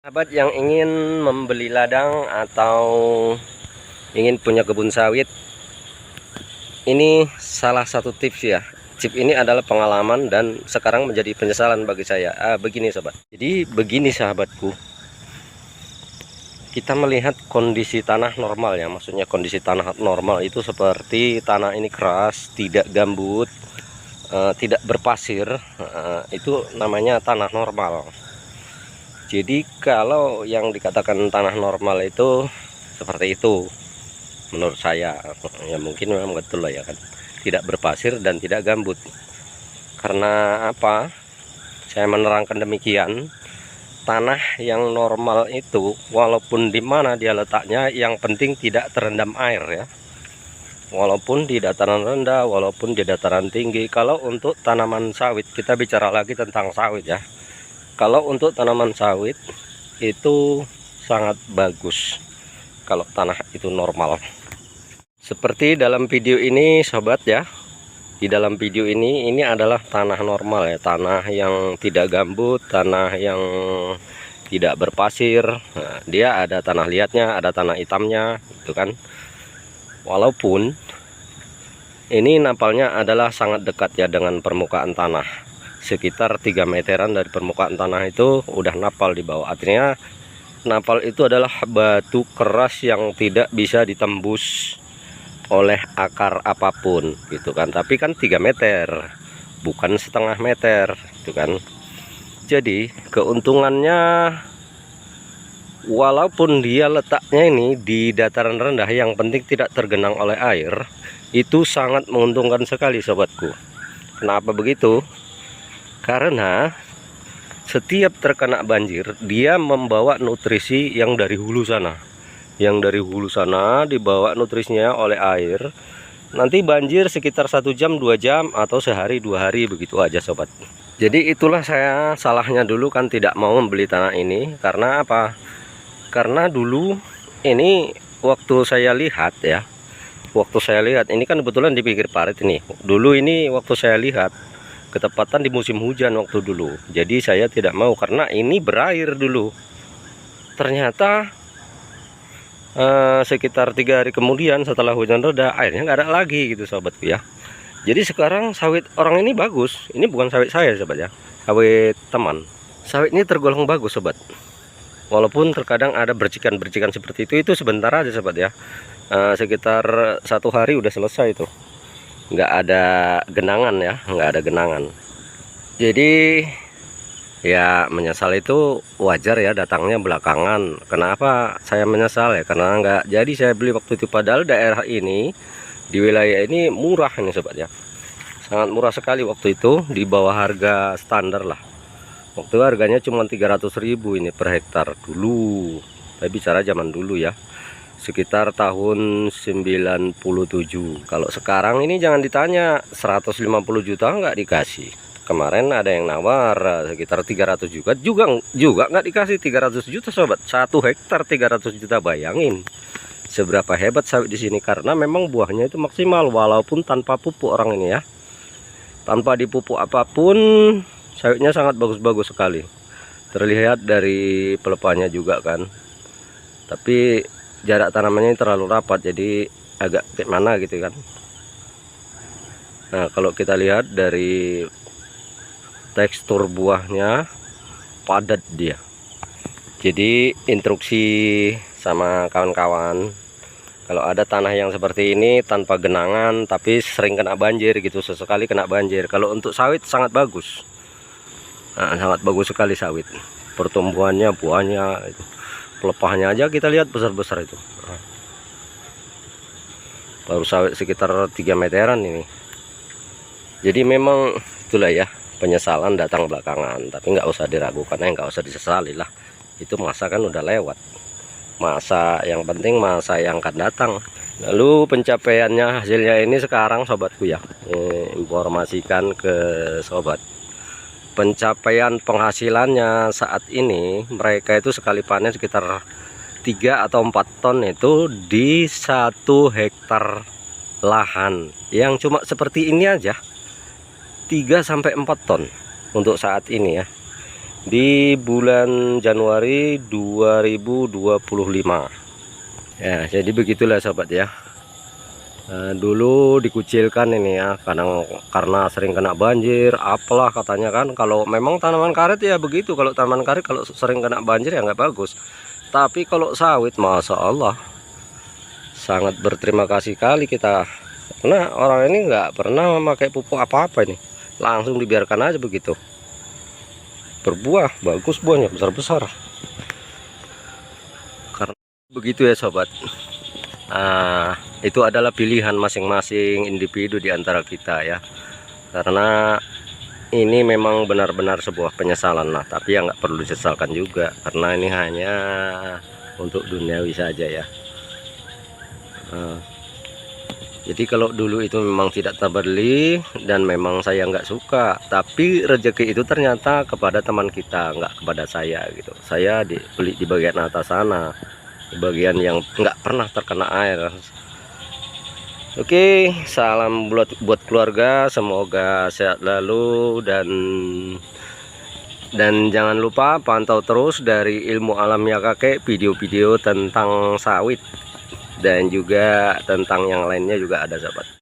Sahabat yang ingin membeli ladang atau ingin punya kebun sawit, ini salah satu tips ya. Tip ini adalah pengalaman dan sekarang menjadi penyesalan bagi saya. Begini sobat. Jadi begini sahabatku, kita melihat kondisi tanah normal ya. Maksudnya kondisi tanah normal itu seperti tanah ini keras, tidak gambut, tidak berpasir. Itu namanya tanah normal. Jadi kalau yang dikatakan tanah normal itu seperti itu menurut saya ya, mungkin memang betul lah ya kan, tidak berpasir dan tidak gambut. Karena apa saya menerangkan demikian? Tanah yang normal itu walaupun di mana dia letaknya, yang penting tidak terendam air ya, walaupun di dataran rendah, walaupun di dataran tinggi. Kalau untuk tanaman sawit, kita bicara lagi tentang sawit ya. Kalau untuk tanaman sawit itu sangat bagus kalau tanah itu normal. Seperti dalam video ini sobat ya. Di dalam video ini adalah tanah normal ya, tanah yang tidak gambut, tanah yang tidak berpasir. Nah, dia ada tanah liatnya, ada tanah hitamnya, gitu kan. Walaupun ini napalnya adalah sangat dekat ya dengan permukaan tanah. Sekitar 3 meteran dari permukaan tanah itu udah napal di bawah. Artinya napal itu adalah batu keras yang tidak bisa ditembus oleh akar apapun gitu kan. Tapi kan 3 meter bukan setengah meter gitu kan. Jadi keuntungannya, walaupun dia letaknya ini di dataran rendah, yang penting tidak tergenang oleh air, itu sangat menguntungkan sekali sobatku. Kenapa begitu? Karena setiap terkena banjir, dia membawa nutrisi yang dari hulu sana. Yang dari hulu sana dibawa nutrisinya oleh air. Nanti banjir sekitar 1 jam, 2 jam, atau sehari 2 hari, begitu aja sobat. Jadi itulah saya salahnya dulu kan tidak mau membeli tanah ini. Karena apa? Karena dulu ini waktu saya lihat ya, ini kan kebetulan di pinggir parit ini. Dulu ini waktu saya lihat, ketepatan di musim hujan waktu dulu. Jadi saya tidak mau karena ini berair dulu. Ternyata sekitar 3 hari kemudian setelah hujan reda, airnya nggak ada lagi gitu sobatku ya. Jadi sekarang sawit orang ini bagus. Ini bukan sawit saya sobat ya, sawit teman. Sawit ini tergolong bagus sobat. Walaupun terkadang ada bercikan-bercikan seperti itu sebentar aja sobat ya. Sekitar 1 hari udah selesai itu. Nggak ada genangan ya, nggak ada genangan. Jadi ya menyesal itu wajar ya, datangnya belakangan. Kenapa saya menyesal ya? Karena nggak jadi saya beli waktu itu. Padahal daerah ini, di wilayah ini murah ini sobat ya, sangat murah sekali waktu itu, di bawah harga standar lah. Waktu itu harganya cuma 300.000 ini per hektar dulu. Saya bicara zaman dulu ya, sekitar tahun 97. Kalau sekarang ini jangan ditanya, 150 juta nggak dikasih. Kemarin ada yang nawar sekitar 300 juga nggak dikasih 300 juta sobat. 1 hektar 300 juta, bayangin seberapa hebat sawit di sini. Karena memang buahnya itu maksimal walaupun tanpa pupuk orang ini ya, tanpa dipupuk apapun, sawitnya sangat bagus-bagus sekali. Terlihat dari pelepahnya juga kan. Tapi jarak tanamannya terlalu rapat, jadi agak kayak mana gitu kan. Nah kalau kita lihat dari tekstur buahnya, padat dia. Jadi instruksi sama kawan-kawan, kalau ada tanah yang seperti ini tanpa genangan tapi sering kena banjir gitu, sesekali kena banjir, kalau untuk sawit sangat bagus. Nah, sangat bagus sekali sawit, pertumbuhannya, buahnya itu. Pelepahnya aja kita lihat besar-besar itu. Baru sawit sekitar 3 meteran ini. Jadi memang itulah ya, penyesalan datang belakangan. Tapi nggak usah diragukan, nggak usah disesali lah. Itu masa kan udah lewat. Masa yang penting masa yang akan datang. Lalu pencapaiannya, hasilnya ini sekarang sobatku ya, informasikan ke sobat. Pencapaian penghasilannya saat ini, mereka itu sekali panen sekitar 3 atau 4 ton itu di 1 hektar lahan yang cuma seperti ini aja, 3 sampai 4 ton untuk saat ini ya. di bulan Januari 2025 ya. Jadi begitulah sobat ya. Dulu dikucilkan ini ya, kadang karena sering kena banjir apalah katanya kan. Kalau memang tanaman karet ya begitu, kalau tanaman karet kalau sering kena banjir ya nggak bagus. Tapi kalau sawit Masya Allah sangat berterima kasih kali kita, karena orang ini nggak pernah memakai pupuk apa-apa, ini langsung dibiarkan aja begitu, berbuah bagus, buahnya besar-besar. Karena begitu ya sobat. Itu adalah pilihan masing-masing individu di antara kita ya, karena ini memang benar-benar sebuah penyesalan lah, tapi ya nggak perlu disesalkan juga, karena ini hanya untuk duniawi saja ya. Jadi kalau dulu itu memang tidak terbeli dan memang saya nggak suka, tapi rezeki itu ternyata kepada teman kita, nggak kepada saya gitu. Saya dibeli di bagian atas sana, di bagian yang nggak pernah terkena air. Oke, salam buat keluarga, semoga sehat lalu, dan jangan lupa pantau terus dari Ilmu Alam Ya Kakek, video-video tentang sawit dan juga tentang yang lainnya juga ada sobat.